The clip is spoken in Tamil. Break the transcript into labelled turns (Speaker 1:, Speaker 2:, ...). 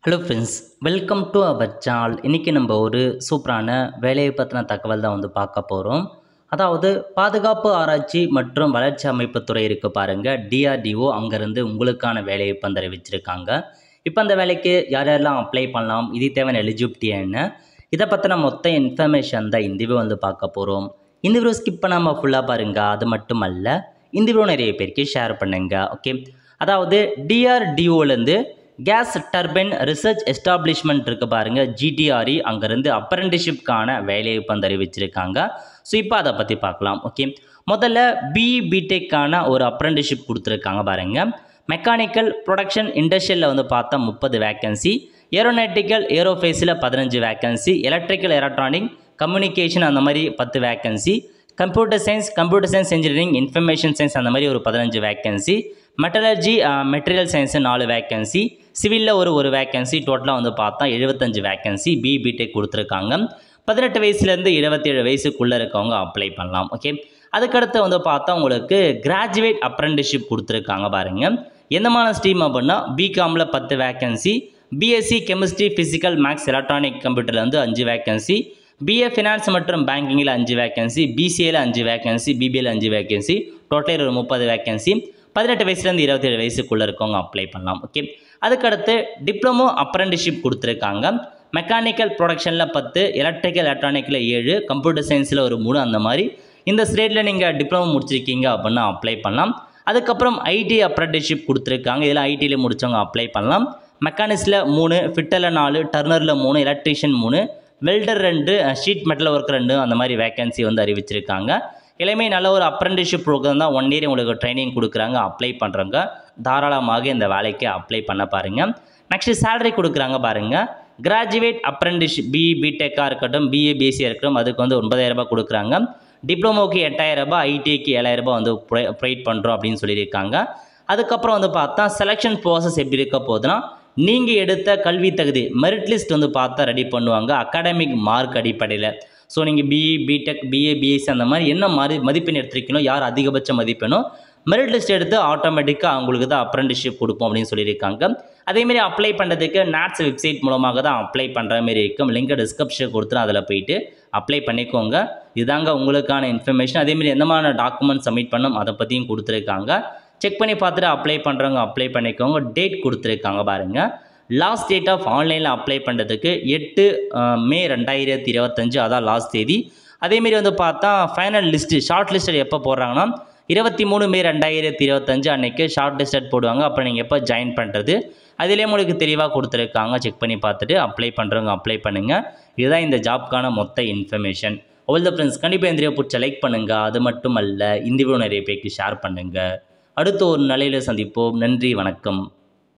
Speaker 1: Hello friends, welcome to our channel. இன்றைக்கி நம்ம ஒரு சூப்பரான வேலையை பற்றின தகவல் தான் பார்க்க போகிறோம். அதாவது பாதுகாப்பு ஆராய்ச்சி மற்றும் வளர்ச்சி அமைப்பு துறை இருக்குது பாருங்கள், டிஆர்டிஓ. அங்கேருந்து உங்களுக்கான வேலையை இப்போ அறிவிச்சிருக்காங்க. இப்போ அந்த வேலைக்கு யார் யாரெல்லாம் அப்ளை பண்ணலாம், இது தேவையான எலிஜிபிலிட்டி என்ன, இதை பற்றின மொத்த இன்ஃபர்மேஷன் தான் இந்த வீடியோ பார்க்க போகிறோம். இந்த வீடியோ ஸ்கிப் பண்ணாமல் ஃபுல்லாக பாருங்கள். அது மட்டும் அல்ல, இந்த வீடியோ நிறைய பேருக்கு ஷேர் பண்ணுங்க. ஓகே, அதாவது டிஆர்டிஓலேருந்து கேஸ் டர்பைன் ரிசர்ச் எஸ்டாப்ளிஷ்மெண்ட் இருக்குது பாருங்கள், ஜிடிஆர்இ. அங்கேருந்து அப்ரெண்டிஷிப்கான வேலையை இப்போ அறிவிச்சிருக்காங்க. ஸோ இப்போ அதை பற்றி பார்க்கலாம். ஓகே, முதல்ல பிடெக்கான ஒரு அப்ரெண்டிஷிப் கொடுத்துருக்காங்க பாருங்கள். மெக்கானிக்கல் ப்ரொடக்ஷன் இண்டஸ்ட்ரியலில் பார்த்தா 30 வேக்கன்சி, ஏரோநாட்டிக்கல் ஏரோஃபேஸில் 15 வேக்கன்சி, எலக்ட்ரிக்கல் எலக்ட்ரானிக் கம்யூனிகேஷன் அந்த மாதிரி 10 vacancy, computer science engineering information science அந்த மாதிரி ஒரு 15 vacancy, metallurgy material science 4 vacancy, சிவிலில் ஒரு வேக்கன்சி, டோட்டலாக பார்த்தா 75 வேக்கன்சி பிடெக் கொடுத்துருக்காங்க. 18 வயசுலேருந்து 27 வயசுக்குள்ளே இருக்கவங்க அப்ளை பண்ணலாம். ஓகே, அதுக்கடுத்து பார்த்தா உங்களுக்கு கிராஜுவேட் அப்ரெண்டிஷிப் கொடுத்துருக்காங்க பாருங்கள். எந்தமான ஸ்ட்ரீம் அப்படின்னா பிகாமில் 10 vacancy, BSc chemistry physical maths electronic கம்ப்யூட்டரில் 5 வேக்கன்சி, பிஏ ஃபினான்ஸ் மற்றும் பேங்கிங்கில் 5 வேக்கன்சி, பிசிஏல 5 வேக்கன்சி, பிபிஏல 5 வேக்கன்சி, டோட்டல் ஒரு 30 வேக்கன்சி. 18 வயசுலேருந்து 27 வயசுக்குள்ளே இருக்கவங்க அப்ளை பண்ணலாம். ஓகே, அதுக்கடுத்து டிப்ளமோ அப்ரெண்டிஷிப் கொடுத்துருக்காங்க. மெக்கானிக்கல் ப்ரொடக்ஷனில் 10, எலக்ட்ரிக்கல் எலக்ட்ரானிக்கில் 7, கம்ப்யூட்டர் சயின்ஸில் ஒரு 3 அந்த மாதிரி இந்த ஸ்டேட்டில் நீங்கள் டிப்ளமோ முடிச்சிருக்கீங்க அப்படின்னா அப்ளை பண்ணலாம். அதுக்கப்புறம் ஐடி அப்ரெண்டிஷிப் கொடுத்துருக்காங்க. இதில் ஐடியில் முடித்தவங்க அப்ளை பண்ணலாம். மெக்கானிக்ஸில் 3, ஃபிட்டரில் 4, டர்னரில் 3, electrician 3, welder 2, sheet metal work 2 அந்த மாதிரி வேக்கன்சி அறிவிச்சிருக்காங்க. எல்லாமே நல்ல ஒரு அப்ரெண்டிஷிப் ப்ரோக்ராம் தான். 1 இயர் உங்களுக்கு ட்ரைனிங் கொடுக்குறாங்க. அப்ளை பண்ணுறவங்க தாராளமாக இந்த வேலைக்கு அப்ளை பண்ண பாருங்கள். நெக்ஸ்ட்டு சேலரி கொடுக்குறாங்க பாருங்கள். கிராஜுவேட் அப்ரெண்டிஷிப் பிடெக்காக இருக்கட்டும், பிஏ பிஎஸ்சியாக இருக்கட்டும், அதுக்கு 9,000 ரூபாய் கொடுக்குறாங்க. டிப்ளமோக்கு 8,000 ரூபாய், ஐடிஐக்கு 7,000 ரூபாய் ப்ரொவைட் பண்ணுறோம் அப்படின்னு சொல்லியிருக்காங்க. அதுக்கப்புறம் பார்த்தா செலெக்ஷன் ப்ராசஸ் எப்படி இருக்க போகுதுன்னா, நீங்கள் எடுத்த கல்வி தகுதி மெரிட் லிஸ்ட் பார்த்தா ரெடி பண்ணுவாங்க அகாடமிக் மார்க் அடிப்படையில். ஸோ நீங்கள் பிடெக், பிஏ, பிஎஸ்சி அந்த மாதிரி என்ன மாதிரி மதிப்பெண் எடுத்திருக்கணும், யார் அதிகபட்ச மதிப்பெண்ணோ மெரிட் லிஸ்ட் எடுத்து ஆட்டோமேட்டிக்காக அவங்களுக்கு தான் அப்ரெண்டிஷிப் கொடுப்போம் அப்படின்னு சொல்லியிருக்காங்க. அதேமாரி அப்ளை பண்ணுறதுக்கு நாட்ஸ் வெப்சைட் மூலமாக தான் அப்ளை பண்ணுற மாதிரி இருக்கும். லிங்க் டிஸ்கிரிப்ஷன் கொடுத்துரும், அதில் போயிட்டு அப்ளை பண்ணிக்கோங்க. இதுதாங்க உங்களுக்கான இன்ஃபர்மேஷன். அதேமாரி எந்த மாதிரி டாக்குமெண்ட் சப்மிட் பண்ணணும் அதை பற்றியும் கொடுத்துருக்காங்க. செக் பண்ணி பார்த்துட்டு அப்ளை பண்ணுறவங்க அப்ளை பண்ணிக்கோங்க. டேட் கொடுத்துருக்காங்க பாருங்கள். லாஸ்ட் டேட் ஆஃப் ஆன்லைனில் அப்ளை பண்ணுறதுக்கு 8 மே 2025 அதான் லாஸ்ட் தேதி. அதேமாரி பார்த்தா ஃபைனல் லிஸ்ட்டு ஷார்ட் லிஸ்டட் எப்போ போடுறாங்கன்னா 23 மே 2025 அன்றைக்கி ஷார்ட் லிஸ்டட் போடுவாங்க. அப்போ நீங்கள் எப்போ ஜாயின் பண்ணுறது அதிலே உங்களுக்கு தெளிவாக கொடுத்துருக்காங்க. செக் பண்ணி பார்த்துட்டு அப்ளை பண்ணுறவங்க அப்ளை பண்ணுங்கள். இதுதான் இந்த ஜாப்க்கான மொத்த இன்ஃபர்மேஷன். ஆல் த ஃப்ரெண்ட்ஸ், கண்டிப்பாக இந்த வீடியோ பிடிச்ச லைக் பண்ணுங்கள். அது மட்டும் அல்ல, இந்த வீடியோ நிறைய பேருக்கு ஷேர் பண்ணுங்கள். அடுத்த ஒரு நிலையில் சந்திப்போம். நன்றி, வணக்கம்.